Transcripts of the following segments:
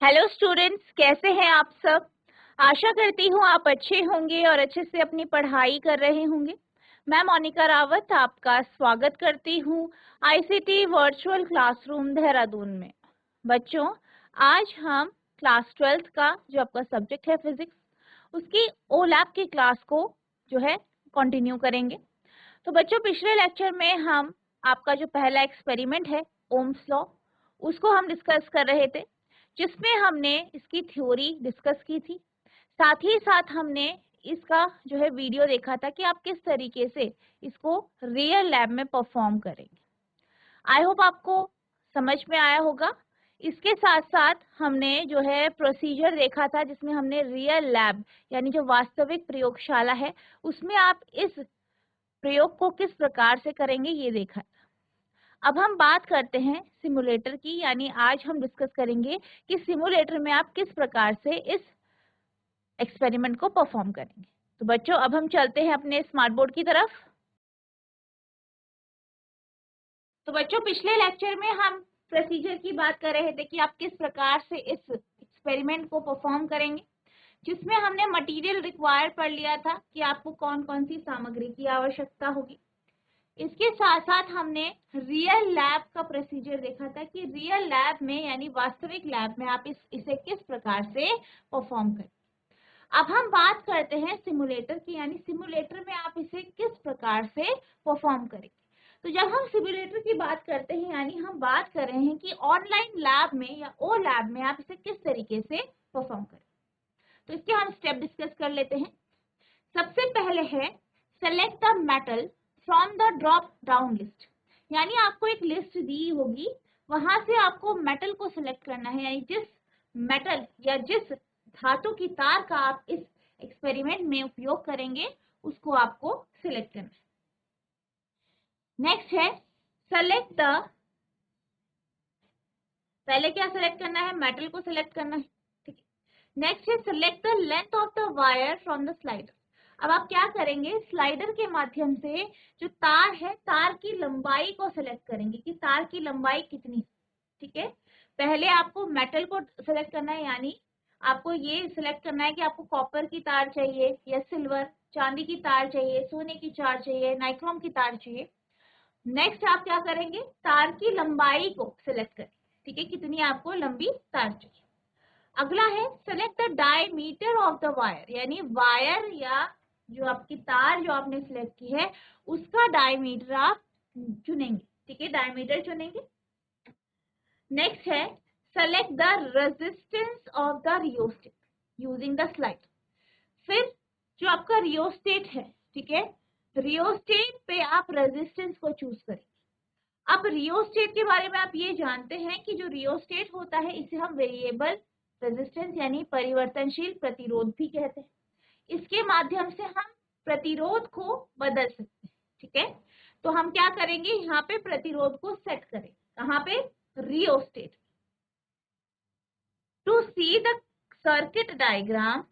Hello students, कैसे हैं आप सब। आशा करती हूँ आप अच्छे होंगे और अच्छे से अपनी पढ़ाई कर रहे होंगे। मैं मोनिका रावत आपका स्वागत करती हूँ आईसीटी वर्चुअल क्लासरूम देहरादून में। बच्चों, आज हम क्लास 12th का जो आपका सब्जेक्ट है फिजिक्स, उसकी ओ लैब की क्लास को जो है कंटिन्यू करेंगे। तो बच्चों, पिछले लेक्चर में हम आपका जो पहला एक्सपेरिमेंट है ओम्स लॉ, उसको हम डिस्कस कर रहे थे, जिसमें हमने इसकी थ्योरी डिस्कस की थी। साथ ही साथ हमने इसका जो है वीडियो देखा था कि आप किस तरीके से इसको रियल लैब में परफॉर्म करेंगे। आई होप आपको समझ में आया होगा। इसके साथ साथ हमने जो है प्रोसीजर देखा था, जिसमें हमने रियल लैब यानी जो वास्तविक प्रयोगशाला है उसमें आप इस प्रयोग को किस प्रकार से करेंगे ये देखा। अब हम बात करते हैं सिमुलेटर की, यानी आज हम डिस्कस करेंगे कि सिमुलेटर में आप किस प्रकार से इस एक्सपेरिमेंट को परफॉर्म करेंगे। तो बच्चों, अब हम चलते हैं अपने स्मार्ट बोर्ड की तरफ। तो बच्चों, पिछले लेक्चर में हम प्रोसीजर की बात कर रहे थे कि आप किस प्रकार से इस एक्सपेरिमेंट को परफॉर्म करेंगे, जिसमें हमने मटेरियल रिक्वायर पढ़ लिया था कि आपको कौन कौन सी सामग्री की आवश्यकता होगी। इसके साथ साथ हमने रियल लैब का प्रोसीजर देखा था कि रियल लैब में यानी वास्तविक लैब में आप इसे किस प्रकार से परफॉर्म करें। अब हम बात करते हैं सिमुलेटर की, यानी सिमुलेटर में आप इसे किस प्रकार से परफॉर्म करेंगे। तो जब हम सिमुलेटर की बात करते हैं, यानी हम बात कर रहे हैं कि ऑनलाइन लैब में या ओ लैब में आप इसे किस तरीके से परफॉर्म करें। तो इसके हम स्टेप डिस्कस कर लेते हैं। सबसे पहले है select the metal from the drop down list, यानी आपको एक लिस्ट दी होगी, वहां से आपको मेटल को सिलेक्ट करना है, यानी जिस मेटल या जिस धातु की तार का आप इस एक्सपेरिमेंट में उपयोग करेंगे उसको आपको सिलेक्ट करना है। नेक्स्ट है सेलेक्ट द, पहले क्या सिलेक्ट करना है, मेटल को सिलेक्ट करना है, ठीक है। नेक्स्ट है select the length of the wire from the slider. अब आप क्या करेंगे, स्लाइडर के माध्यम से जो तार है, तार की लंबाई को सिलेक्ट करेंगे कि तार की लंबाई कितनी, ठीक है। पहले आपको मेटल को सिलेक्ट करना है, यानी आपको ये सिलेक्ट करना है कि आपको कॉपर की तार चाहिए या सिल्वर, चांदी की तार चाहिए, सोने की तार चाहिए, नाइक्रोम की तार चाहिए। नेक्स्ट आप क्या करेंगे, तार की लंबाई को सिलेक्ट करें, ठीक है, कितनी आपको लंबी तार चाहिए। अगला है select the diameter of the wire, यानी वायर या जो आपकी तार जो आपने सिलेक्ट की है उसका डायमीटर आप चुनेंगे, ठीक है, डायमीटर चुनेंगे। नेक्स्ट है select the resistance of the rheostat using the slide. फिर जो आपका रियोस्टेट है, ठीक है, रियोस्टेट पे आप रेजिस्टेंस को चूज करें। अब रियोस्टेट के बारे में आप ये जानते हैं कि जो रियोस्टेट होता है इसे हम वेरिएबल रेजिस्टेंस यानी परिवर्तनशील प्रतिरोध भी कहते हैं। इसके माध्यम से हम प्रतिरोध को बदल सकते हैं, ठीक है। तो हम क्या करेंगे, यहाँ पे प्रतिरोध को सेट करें, कहाँ पे, rheostat. To see the circuit diagram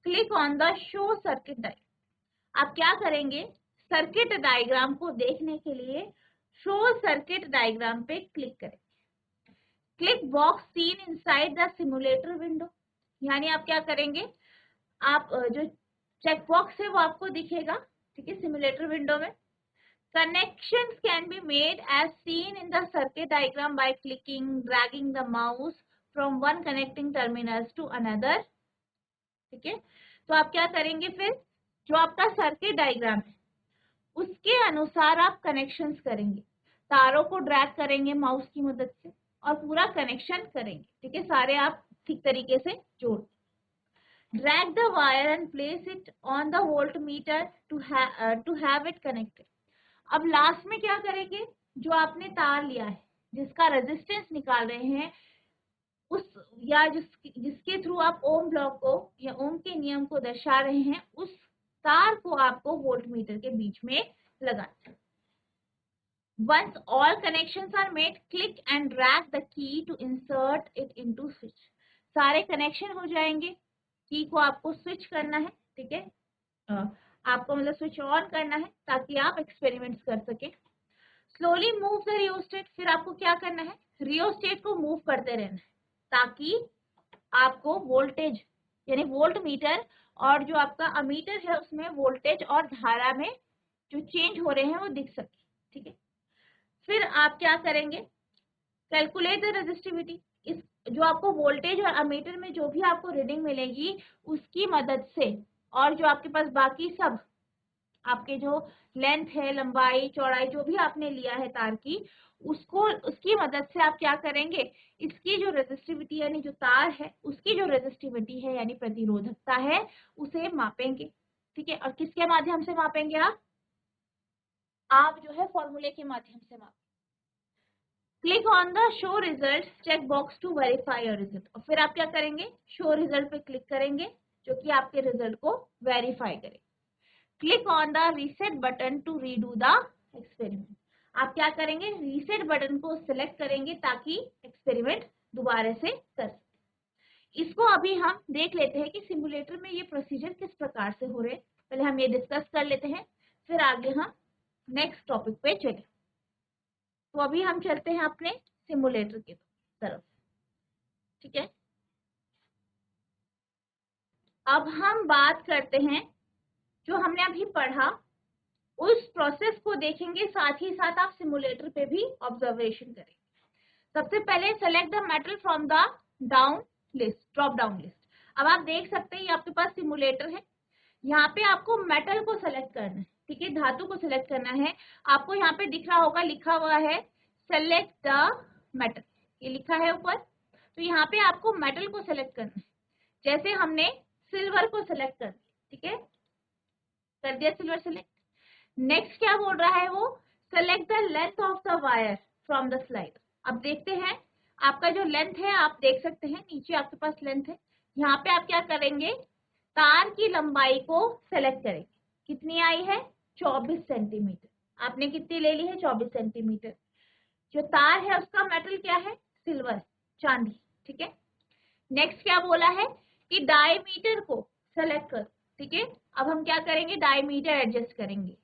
click on the show circuit diagram. आप क्या करेंगे, सर्किट डायग्राम को देखने के लिए शो सर्किट डायग्राम पे क्लिक करें। Click box seen inside the simulator window, यानी आप क्या करेंगे, आप जो चेक बॉक्स है वो आपको दिखेगा, ठीक है, सिमुलेटर विंडो में। Connections can be made as seen in the circuit diagram by clicking dragging the mouse from one connecting terminals to another, ठीक है। तो आप क्या करेंगे, फिर जो आपका सर्किट डायग्राम है उसके अनुसार आप कनेक्शंस करेंगे, तारों को ड्रैग करेंगे माउस की मदद से और पूरा कनेक्शन करेंगे, ठीक है, सारे आप ठीक तरीके से जोड़। Drag the wire and place it on the voltmeter to have it connected. अब लास्ट में क्या करेंगे, जो आपने तार लिया है जिसका रेजिस्टेंस निकाल रहे हैं उस या जिसके थ्रू आप ओम ब्लॉक को या ओम के नियम को दर्शा रहे हैं, उस तार को आपको वोल्टमीटर के बीच में लगाना है। Once all connections are made, click and drag the key to insert it into switch. सारे कनेक्शन हो जाएंगे, की को आपको स्विच करना है, ठीक है, आपको मतलब स्विच ऑन करना है ताकि आप एक्सपेरिमेंट्स कर सके। स्लोली मूव द रियोस्टेट, फिर आपको क्या करना है, रियोस्टेट को मूव करते रहना है ताकि आपको वोल्टेज यानी वोल्ट मीटर और जो आपका अमीटर है उसमें वोल्टेज और धारा में जो चेंज हो रहे हैं वो दिख सके। ठीक है, फिर आप क्या करेंगे, कैलकुलेट द रेजिस्टिविटी। इस जो आपको वोल्टेज और अमीटर में जो भी आपको रीडिंग मिलेगी उसकी मदद से, और जो आपके पास बाकी सब आपके जो लेंथ है, लंबाई चौड़ाई जो भी आपने लिया है तार की, उसको उसकी मदद से आप क्या करेंगे, इसकी जो रेजिस्टिविटी यानी जो तार है उसकी जो रेजिस्टिविटी है यानी प्रतिरोधकता है उसे मापेंगे। ठीक है, और किसके माध्यम से मापेंगे, आप जो है फॉर्मूले के माध्यम से मापेंगे। Click on the show result check box to verify your result, और फिर आप क्या करेंगे, शो रिजल्ट पे क्लिक करेंगे जो कि आपके रिजल्ट को वेरीफाई करे। Click on the reset button to redo the experiment. आप क्या करेंगे, रीसेट बटन को सिलेक्ट करेंगे ताकि एक्सपेरिमेंट दोबारा से कर सके। इसको अभी हम देख लेते हैं कि सिमुलेटर में ये प्रोसीजर किस प्रकार से हो रहे हैं। पहले हम ये डिस्कस कर लेते हैं, फिर आगे हम नेक्स्ट टॉपिक पे चले। तो अभी हम चलते हैं अपने सिमुलेटर की तरफ। ठीक है, अब हम बात करते हैं जो हमने अभी पढ़ा उस प्रोसेस को देखेंगे, साथ ही साथ आप सिमुलेटर पे भी ऑब्जर्वेशन करेंगे। सबसे पहले select the metal from the down list, drop down list. अब आप देख सकते हैं आपके पास सिमुलेटर है, यहाँ पे आपको मेटल को सेलेक्ट करना है। ठीक है, धातु को सिलेक्ट करना है। आपको यहाँ पे दिख रहा होगा, लिखा हुआ है सेलेक्ट द मेटल, ये लिखा है ऊपर। तो यहाँ पे आपको मेटल को सिलेक्ट करना है, जैसे हमने सिल्वर को सिलेक्ट कर दिया। ठीक है, कर दिया सिल्वर सिलेक्ट। नेक्स्ट क्या बोल रहा है वो, select the length of the wire from the slide. अब देखते हैं आपका जो लेंथ है, आप देख सकते हैं नीचे आपके पास लेंथ है। यहाँ पे आप क्या करेंगे, तार की लंबाई को सेलेक्ट करेंगे। कितनी आई है, 24 सेंटीमीटर। आपने कितनी ले ली है, 24 सेंटीमीटर। जो तार है उसका मेटल क्या है, सिल्वर, चांदी। ठीक है, नेक्स्ट क्या बोला है कि डायमीटर को सेलेक्ट करो। ठीक है, अब हम क्या करेंगे, डायमीटर एडजस्ट करेंगे।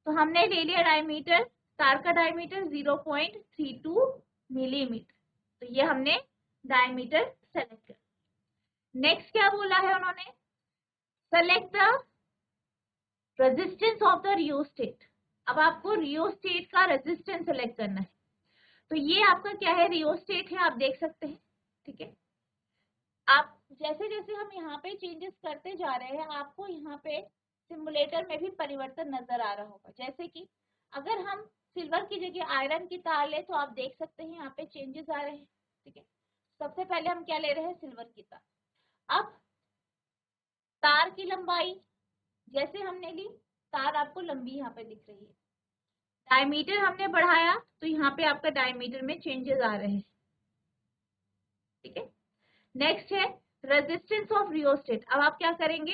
तो हमने ले लिया डायमीटर, तार का डायमीटर 0.32 मिलीमीटर। तो ये हमने डायमीटर सेलेक्ट कर। नेक्स्ट क्या बोला है उन्होंने, select the resistance of the rheostat. अब आपको रियोस्टेट का रेजिस्टेंस सेलेक्ट करना है। तो ये आपका क्या है, रियोस्टेट है, आप देख सकते हैं। ठीक है, आप जैसे जैसे हम यहाँ पे चेंजेस करते जा रहे हैं, आपको यहाँ पे सिमुलेटर में भी परिवर्तन नजर आ रहा होगा। जैसे कि अगर हम सिल्वर की जगह आयरन की तार ले तो आप देख सकते हैं यहाँ पे चेंजेस आ रहे हैं। ठीक है, सबसे पहले हम क्या ले रहे हैं, सिल्वर की तार। अब तार की लंबाई जैसे हमने ली, तार आपको लंबी यहाँ पे दिख रही है। डायमीटर हमने बढ़ाया तो यहाँ पे आपका डायमीटर में चेंजेस आ रहे हैं। ठीक है, नेक्स्ट है रेजिस्टेंस ऑफ रियोस्टेट। अब आप क्या करेंगे,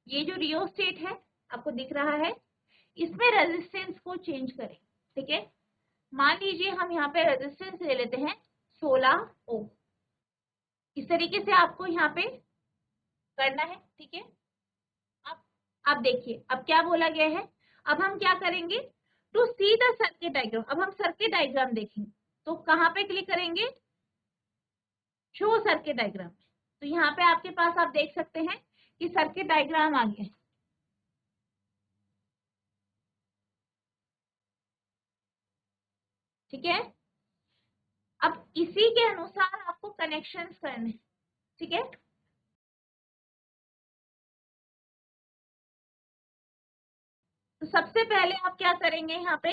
ये जो रियोस्टेट है आपको दिख रहा है, इसमें रेजिस्टेंस को चेंज करें। ठीक है, मान लीजिए हम यहाँ पे रेजिस्टेंस ले लेते हैं 16 ओम। इस तरीके से आपको यहाँ पे करना है। ठीक है, अब देखिए अब क्या बोला गया है। अब हम क्या करेंगे, to see the circuit diagram. अब हम सर्किट डायग्राम देखेंगे, तो कहाँ पे क्लिक करेंगे, शो सर्किट डायग्राम। तो यहाँ पे आपके पास आप देख सकते हैं कि सर्किट डायग्राम आ गया है। ठीक है, अब इसी के अनुसार आपको कनेक्शंस करने। ठीक है, तो सबसे पहले आप क्या करेंगे, यहाँ पे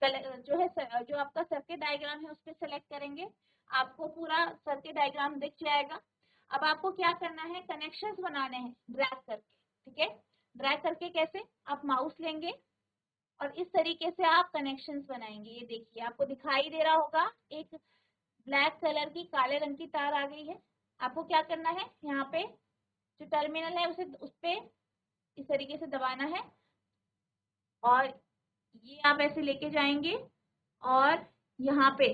जो है जो आपका सर्किट डायग्राम है उस पर सेलेक्ट करेंगे, आपको पूरा सर्किट डायग्राम दिख जाएगा। अब आपको क्या करना है, कनेक्शंस बनाने हैं ड्रैग करके। ठीक है, ड्रैग करके कैसे, आप माउस लेंगे और इस तरीके से आप कनेक्शंस बनाएंगे। ये देखिए आपको दिखाई दे रहा होगा, एक ब्लैक कलर की काले रंग की तार आ गई है। आपको क्या करना है, यहाँ पे जो टर्मिनल है उसे उस पे इस तरीके से दबाना है और ये आप ऐसे लेके जाएंगे और यहाँ पे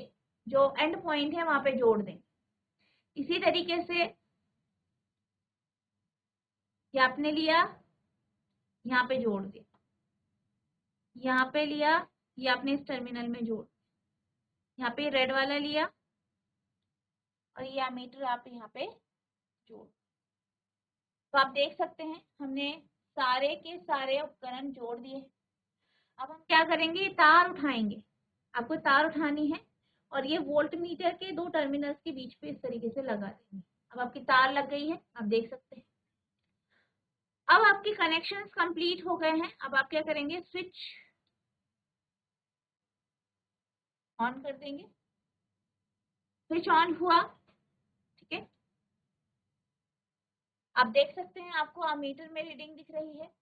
जो एंड पॉइंट है वहां पे जोड़ दें। इसी तरीके से ये आपने लिया, यहाँ पे जोड़ दिया, यहाँ पे लिया, ये आपने इस टर्मिनल में जोड़, यहाँ पे रेड वाला लिया और ये एमीटर आप यहाँ पे जोड़। तो आप देख सकते हैं हमने सारे के सारे उपकरण जोड़ दिए। अब हम क्या करेंगे, तार उठाएंगे। आपको तार उठानी है और ये वोल्ट मीटर के दो टर्मिनल्स के बीच पे इस तरीके से लगा देंगे। अब आपकी तार लग गई है, आप देख सकते हैं। अब आपके कनेक्शंस कंप्लीट हो गए हैं। अब आप क्या करेंगे, स्विच ऑन कर देंगे। स्विच ऑन हुआ, ठीक है। आप देख सकते हैं आपको अमीटर में रीडिंग दिख रही है,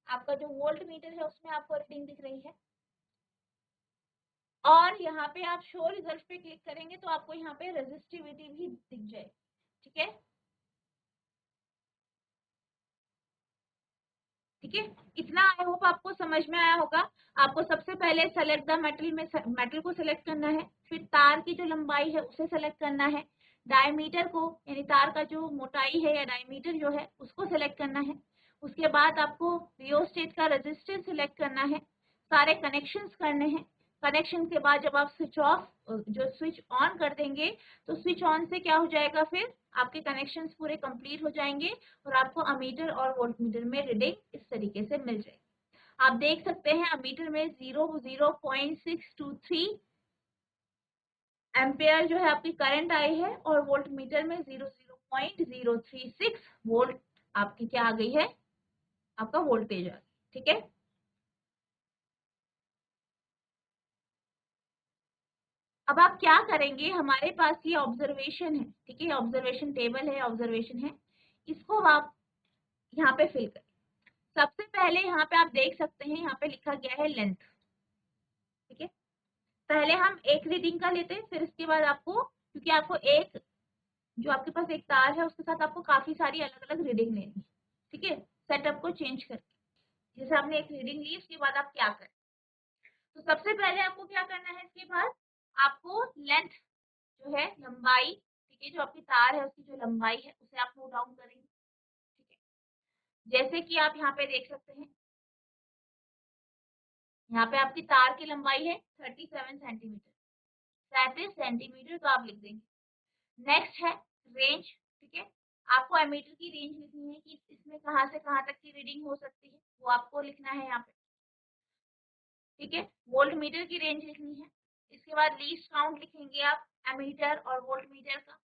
आपका जो वोल्ट मीटर है उसमें आपको रीडिंग दिख रही है। और यहाँ पे आप शो रिजल्ट पे क्लिक करेंगे तो आपको यहाँ पे रेजिस्टिविटी भी दिख जाएगी, ठीक है। ठीक है, इतना आई होप आपको समझ में आया होगा। आपको सबसे पहले सेलेक्ट द मेटल में मेटल को सिलेक्ट करना है, फिर तार की जो लंबाई है उसे सेलेक्ट करना है, डायमीटर को यानी तार का जो मोटाई है या डायमीटर जो है उसको सिलेक्ट करना है। उसके बाद आपको रियोस्टेट का रेजिस्टेंस सिलेक्ट करना है, सारे कनेक्शंस करने हैं। कनेक्शन के बाद जब आप स्विच ऑफ जो स्विच ऑन कर देंगे तो स्विच ऑन से क्या हो जाएगा, फिर आपके कनेक्शंस पूरे कंप्लीट हो जाएंगे और आपको अमीटर और वोल्टमीटर में रीडिंग इस तरीके से मिल जाएगी। आप देख सकते हैं अमीटर में 0.623 एम्पेयर जो है आपकी करंट आई है और वोल्टमीटर में 0.036 वोल्ट आपकी क्या आ गई है, आपका वोल्टेज आ गई, ठीक है। अब आप क्या करेंगे, हमारे पास ये ऑब्जर्वेशन है, ठीक है, ऑब्जर्वेशन टेबल है, ऑब्जर्वेशन है, इसको आप यहाँ पे फिल करें। सबसे पहले यहाँ पे आप देख सकते हैं यहाँ पे लिखा गया है लेंथ, ठीक है। पहले हम एक रीडिंग का लेते हैं, फिर इसके बाद आपको, क्योंकि आपको एक जो आपके पास एक तार है उसके साथ आपको काफी सारी अलग अलग रीडिंग लेनी है, ठीक है, सेटअप को चेंज करके। जैसे आपने एक रीडिंग ली, उसके बाद आप क्या करें, तो सबसे पहले आपको क्या करना है, इसके बाद आपको लेंथ जो है लंबाई, ठीक है, जो आपकी तार है उसकी जो लंबाई है उसे आप नोट डाउन करेंगे, ठीक है। जैसे कि आप यहाँ पे देख सकते हैं, यहाँ पे आपकी तार की लंबाई है 37 सेंटीमीटर, 37 सेंटीमीटर, तो आप लिख देंगे। नेक्स्ट है रेंज, ठीक है, आपको एमीटर की रेंज लिखनी है कि इसमें कहाँ से कहाँ तक की रीडिंग हो सकती है, वो आपको लिखना है यहाँ पे, ठीक है। वोल्ट मीटर की रेंज लिखनी है। इसके बाद लीस्ट काउंट लिखेंगे आप एमीटर और वोल्ट मीटर का।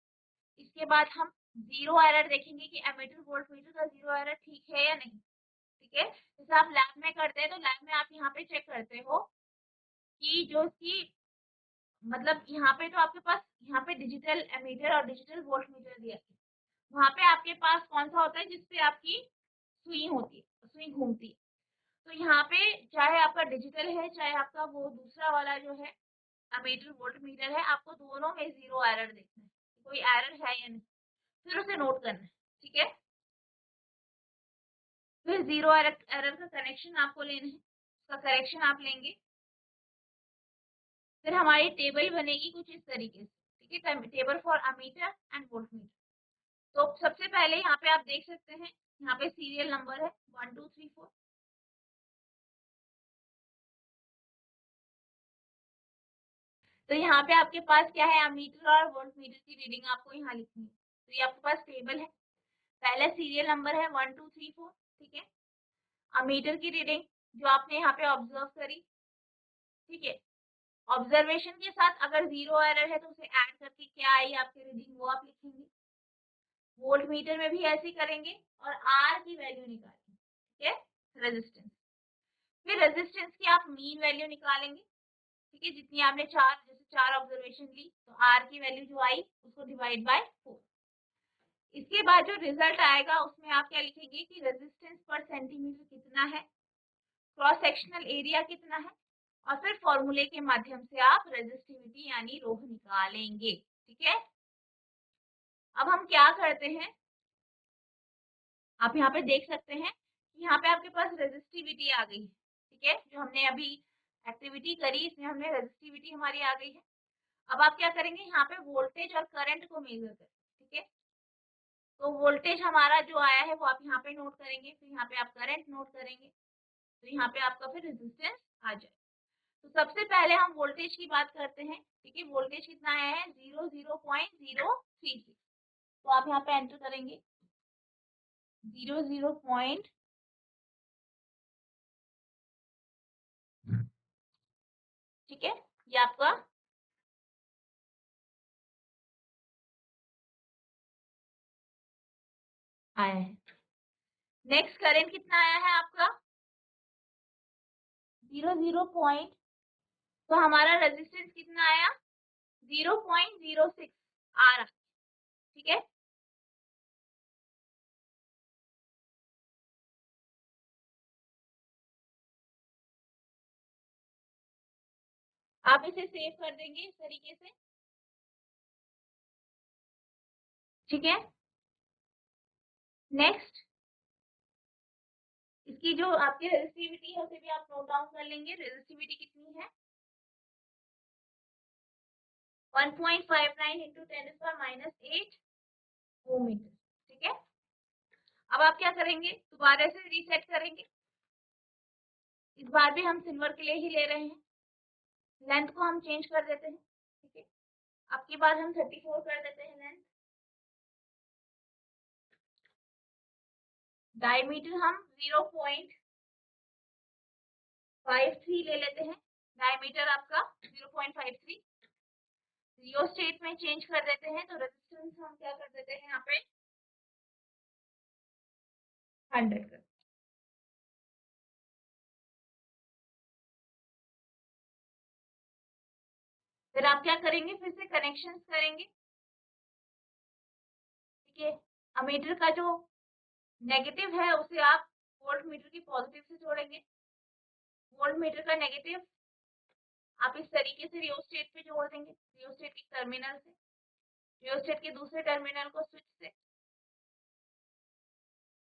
इसके बाद हम जीरो एरर देखेंगे कि एमीटर वोल्ट मीटर का जीरो एरर ठीक है या नहीं, ठीक है। जैसे आप लैब में करते हैं तो लैब में आप यहाँ पे चेक करते हो कि जो इसकी मतलब यहाँ पे तो आपके पास यहाँ पे डिजिटल एमीटर और डिजिटल वोल्ट मीटर दिया है, वहाँ पे आपके पास कौन सा होता है जिसपे आपकी सुई होती है, सुई घूमती है। तो यहाँ पे चाहे आपका डिजिटल है चाहे आपका वो दूसरा वाला जो है एमीटर वोल्ट मीटर है, आपको दोनों में जीरो एरर देखना है, कोई एरर है या नहीं, फिर उसे नोट करना है, ठीक है। फिर जीरो एरर का कनेक्शन आपको लेना है, उसका करेक्शन आप लेंगे। फिर हमारी टेबल बनेगी कुछ इस तरीके से, ठीक है, table for ammeter and volt meter. तो सबसे पहले यहाँ पे आप देख सकते हैं, यहाँ पे सीरियल नंबर है 1 2 3 4। तो यहाँ पे आपके पास क्या है, अमीटर और वोल्ट मीटर की रीडिंग आपको यहाँ लिखनी है। तो ये आपके पास टेबल है, पहले सीरियल नंबर है 1 2 3 4, ठीक है। अमीटर की रीडिंग जो आपने यहाँ पे ऑब्जर्व करी, ठीक है। ऑब्जर्वेशन के साथ अगर जीरो एरर है तो उसे ऐड करके क्या आई आपकी रीडिंग वो आप लिखेंगे। वोल्ट मीटर में भी ऐसे ही करेंगे और आर की वैल्यू निकालेंगे, ठीक है, रेजिस्टेंस। फिर रेजिस्टेंस की आप मीन वैल्यू निकालेंगे, ठीक है, जितनी आपने जैसे चार ऑब्जर्वेशन ली तो आर की वैल्यू जो आई उसको डिवाइड बाय 4। इसके बाद जो रिजल्ट आएगा उसमें आप क्या लिखेंगे कि रेजिस्टेंस पर सेंटीमीटर कितना है, क्रॉस सेक्शनल एरिया कितना है, और फिर फॉर्मूले के माध्यम से आप रेजिस्टिविटी यानी रोह निकालेंगे, ठीक है। अब हम क्या करते हैं, आप यहाँ पे देख सकते हैं कि यहाँ पे आपके पास रेजिस्टिविटी आ गई है, ठीक है, जो हमने अभी एक्टिविटी करी इसमें हमने रेजिस्टिविटी हमारी आ गई है। अब आप क्या करेंगे, यहाँ पे वोल्टेज और करंट को मेजर करें, ठीक है। तो वोल्टेज हमारा जो आया है वो आप यहाँ पे नोट करेंगे, फिर यहाँ पे आप करंट नोट करेंगे, तो यहाँ पे आपका फिर रेजिस्टेंस आ जाए। तो सबसे पहले हम वोल्टेज की बात करते हैं, ठीक है। वोल्टेज कितना आया है, 0.006 36। तो आप यहाँ पे एंटर करेंगे 00 पॉइंट, ठीक है, ये आपका आया है। नेक्स्ट करंट कितना आया है आपका 00 पॉइंट, तो हमारा रेजिस्टेंस कितना आया 0.06 आ रहा, ठीक है। आप इसे सेव कर देंगे इस तरीके से, ठीक है। नेक्स्ट इसकी जो आपकी रेजिस्टिविटी है उसे भी आप नोट डाउन कर लेंगे। रेजिस्टिविटी कितनी है 1.59 इंटू 10⁻⁸ ओम मीटर, ठीक है। अब आप क्या करेंगे दोबारा से रीसेट करेंगे। इस बार भी हम सिल्वर के लिए ही ले रहे हैं, लेंथ को हम चेंज कर देते हैं, ठीक है। अब की बार हम 34 कर देते हैं लेंथ। डायमीटर हम 0.53 ले लेते हैं, डायमीटर आपका 0.53। रियोस्टेट में चेंज कर देते हैं, तो रेजिस्टेंस हम क्या कर देते हैं यहाँ पे 100 कर। फिर आप क्या करेंगे फिर से कनेक्शन करेंगे, ठीक है। अमीटर का जो नेगेटिव है उसे आप वोल्ट मीटर की पॉजिटिव से जोड़ेंगे। वोल्ट मीटर का नेगेटिव आप इस तरीके से रियोस्टेट पे जोड़ देंगे, रियोस्टेट की टर्मिनल से, रियोस्टेट के दूसरे टर्मिनल को स्विच से,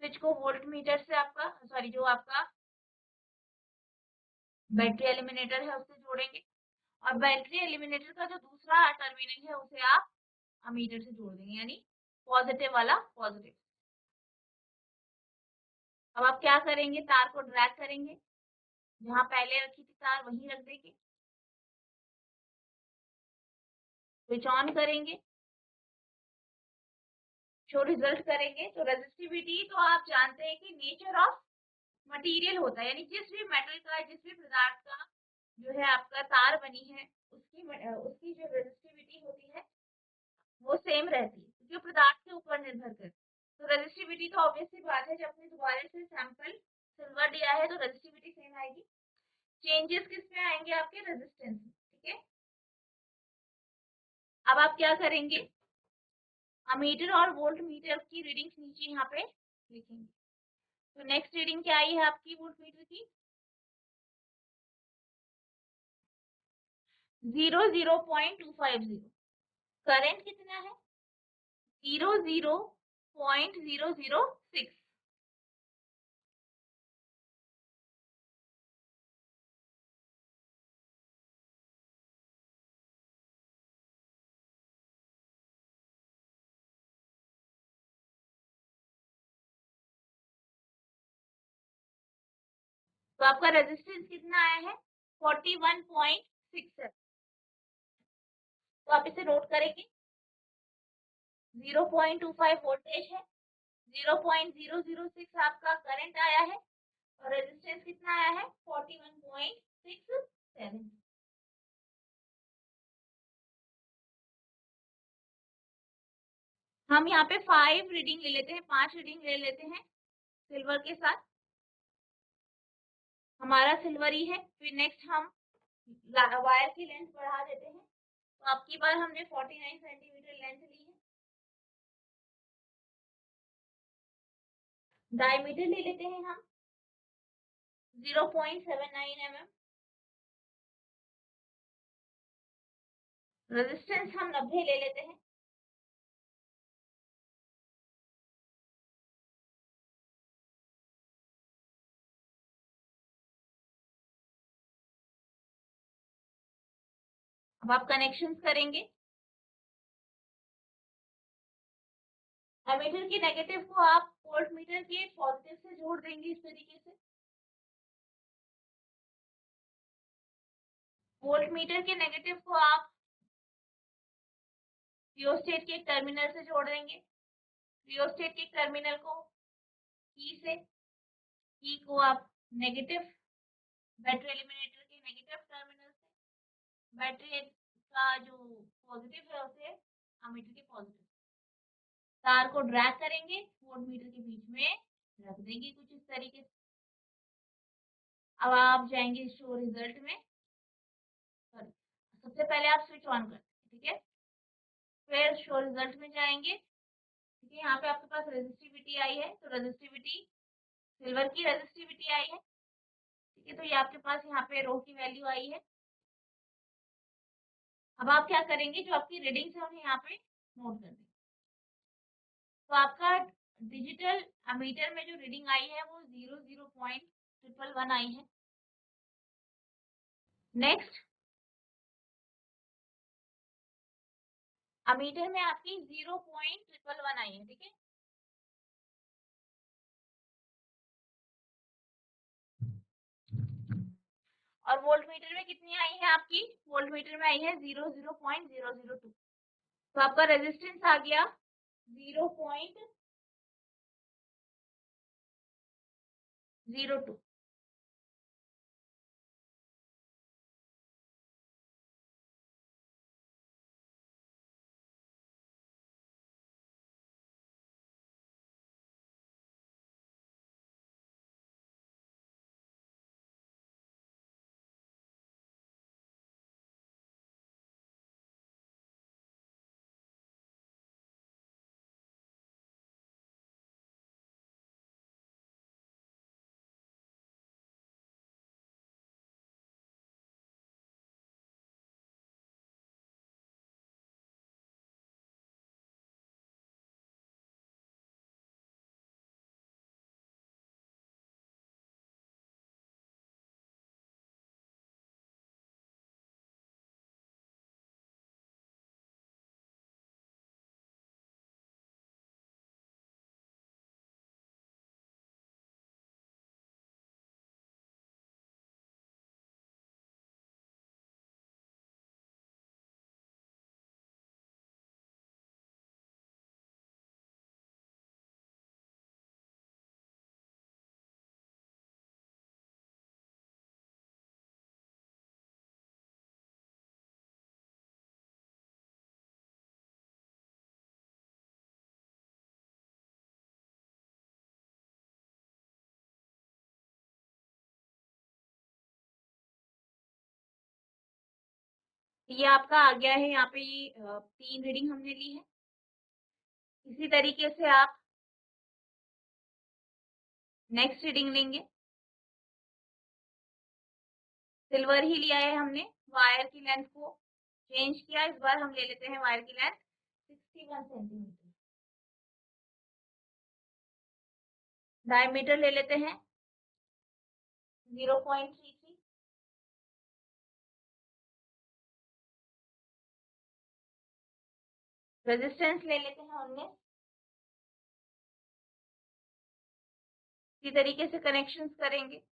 स्विच को वोल्ट मीटर से आपका सॉरी जो आपका बैटरी एलिमिनेटर है उससे जोड़ेंगे, और बैटरी एलिमिनेटर का जो दूसरा टर्मिनल है उसे आप अमीटर से जोड़ देंगे, यानी पॉजिटिव वाला पॉजिटिव। अब आप क्या करेंगे तार को ड्रैग करेंगे, जहां पहले रखी थी तार वहीं रख देंगे, स्विच ऑन करेंगे, शो रिजल्ट करेंगे। तो रेजिस्टिविटी तो आप जानते हैं कि नेचर ऑफ मटेरियल होता है, यानी जिस भी मेटल का जिस भी पदार्थ का जो है आपका तार बनी है उसकी जो रेजिस्टिविटी होती है वो सेम रहती है, क्योंकि पदार्थ के ऊपर निर्भर करती है। तो रेजिस्टिविटी तो ऑब्वियस सी बात है, जब आपने दोबारा से सैंपल सिल्वर लिया है तो रेजिस्टिविटी सेम आएगी। चेंजेस किस में आएंगे आपके रेजिस्टेंस में, ठीक है। अब आप क्या करेंगे अमीटर और वोल्ट मीटर की रीडिंग्स नीचे यहाँ पे लिखेंगे। तो नेक्स्ट रीडिंग क्या आई है आपकी वोल्ट मीटर की 00.250। करंट कितना है 00.006। तो आपका रेजिस्टेंस कितना आया है 41.67। तो आप इसे नोट करेंगे 0.25 वोल्टेज है, 0.006 आपका करंट आया है, और रेजिस्टेंस कितना आया है 41.67। हम यहाँ पे 5 रीडिंग ले लेते हैं, 5 रीडिंग ले लेते हैं सिल्वर के साथ, हमारा सिल्वर ही है। फिर नेक्स्ट हम वायर की लेंथ बढ़ा देते हैं। तो आपकी बार हमने 49 सेंटीमीटर लेंथ ली है। डायमीटर ले लेते हैं हम 0.79 mm। रेजिस्टेंस हम 90 ले लेते हैं। अब आप कनेक्शन करेंगे, एमीटर की नेगेटिव को आप वोल्ट मीटर के पॉजिटिव से जोड़ देंगे इस तरीके से। वोल्ट मीटर के नेगेटिव को आप रियोस्टेट के एक टर्मिनल से जोड़ देंगे। रियोस्टेट के एक टर्मिनल को की से, की को आप नेगेटिव, बैटरी एलिमिनेटर के नेगेटिव टर्मिनल से बैटरी का जो पॉजिटिव है उसे अमीटर के पॉजिटिव, तार को ड्रैग करेंगे, वोल्टमीटर के बीच में रख देंगे कुछ इस तरीके से। अब आप जाएंगे शो रिजल्ट में, सबसे पहले आप स्विच ऑन करते हैं, ठीक है। फिर शो रिजल्ट में जाएंगे, ठीक है। यहाँ पे आपके पास रेजिस्टिविटी आई है, तो रेजिस्टिविटी सिल्वर की रेजिस्टिविटी आई है, ठीक है। तो ये आपके पास यहाँ पे रो की वैल्यू आई है। अब आप क्या करेंगे, जो आपकी रीडिंग है उन्हें यहाँ पे नोट कर देंगे। तो आपका डिजिटल अमीटर में जो रीडिंग आई है वो 0.111 आई है। नेक्स्ट, अमीटर में आपकी 0.111 आई है, ठीक है। और वोल्टमीटर में कितनी आई है आपकी, वोल्टमीटर में आई है 0.002। तो आपका रेजिस्टेंस आ गया 0.02। ये आपका आ गया है यहाँ पे, ये 3 रीडिंग हमने ली है। इसी तरीके से आप नेक्स्ट रीडिंग लेंगे। सिल्वर ही लिया है हमने, वायर की लेंथ को चेंज किया, इस बार हम ले लेते हैं वायर की लेंथ 61 सेंटीमीटर। डायमीटर ले लेते हैं 0.33। रेजिस्टेंस ले लेते हैं 19। इसी तरीके से कनेक्शंस करेंगे।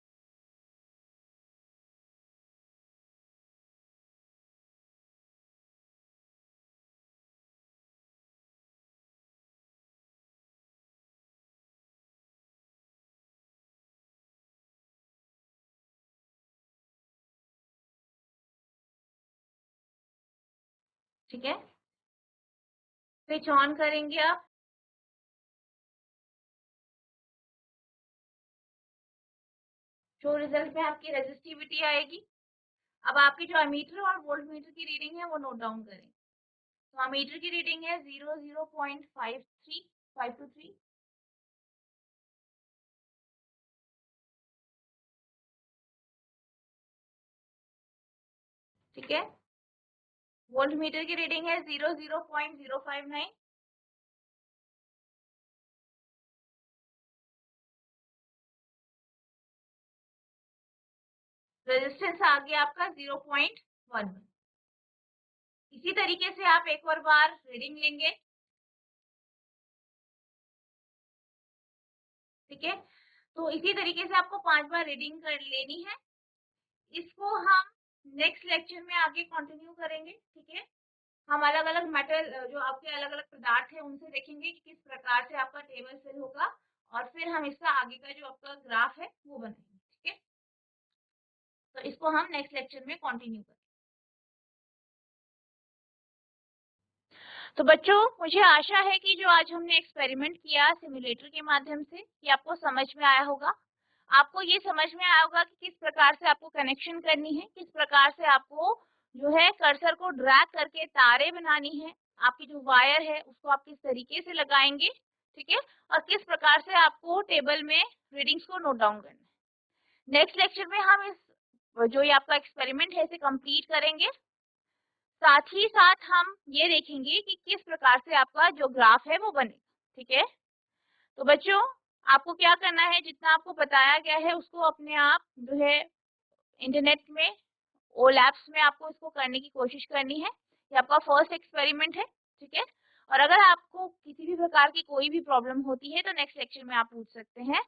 ठीक है, स्विच ऑन करेंगे आप। शो रिजल्ट में आपकी रेजिस्टिविटी आएगी। अब आपकी जो अमीटर और वोल्ट मीटर की रीडिंग है वो नोट डाउन करें। तो अमीटर की रीडिंग है 0.523। ठीक है, वोल्ट मीटर की रीडिंग है 0.059। रेजिस्टेंस आ गया आपका 0.11। इसी तरीके से आप एक और बार रीडिंग लेंगे। ठीक है, तो इसी तरीके से आपको 5 बार रीडिंग कर लेनी है। इसको हम नेक्स्ट लेक्चर में आगे कंटिन्यू करेंगे, ठीक है। हम अलग अलग मेटल जो आपके अलग अलग पदार्थ है उनसे देखेंगे कि किस प्रकार से आपका टेबल फिल होगा, और फिर हम इसका आगे का जो आपका ग्राफ है वो बनाएंगे। ठीक है, तो इसको हम नेक्स्ट लेक्चर में कंटिन्यू करेंगे। तो बच्चों, मुझे आशा है कि जो आज हमने एक्सपेरिमेंट किया सिमुलेटर के माध्यम से, ये आपको समझ में आया होगा। आपको ये समझ में आया होगा कि किस प्रकार से आपको कनेक्शन करनी है, किस प्रकार से आपको जो है कर्सर को ड्रैग करके तारे बनानी है, आपकी जो वायर है उसको आप किस तरीके से लगाएंगे, ठीक है, और किस प्रकार से आपको टेबल में रीडिंग्स को नोट डाउन करना है। नेक्स्ट लेक्चर में हम इस जो ये आपका एक्सपेरिमेंट है इसे कंप्लीट करेंगे। साथ ही साथ हम ये देखेंगे कि किस प्रकार से आपका जो ग्राफ है वो बने। ठीक है, तो बच्चों, आपको क्या करना है, जितना आपको बताया गया है उसको अपने आप जो है इंटरनेट में ओ लैब्स में आपको इसको करने की कोशिश करनी है। ये आपका फर्स्ट एक्सपेरिमेंट है। ठीक है, और अगर आपको किसी भी प्रकार की कोई भी प्रॉब्लम होती है तो नेक्स्ट लेक्चर में आप पूछ सकते हैं।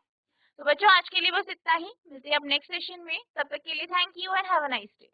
तो बच्चों, आज के लिए बस इतना ही, मिलते हैं अब नेक्स्ट सेशन में। तब तक के लिए thank you and have a nice day.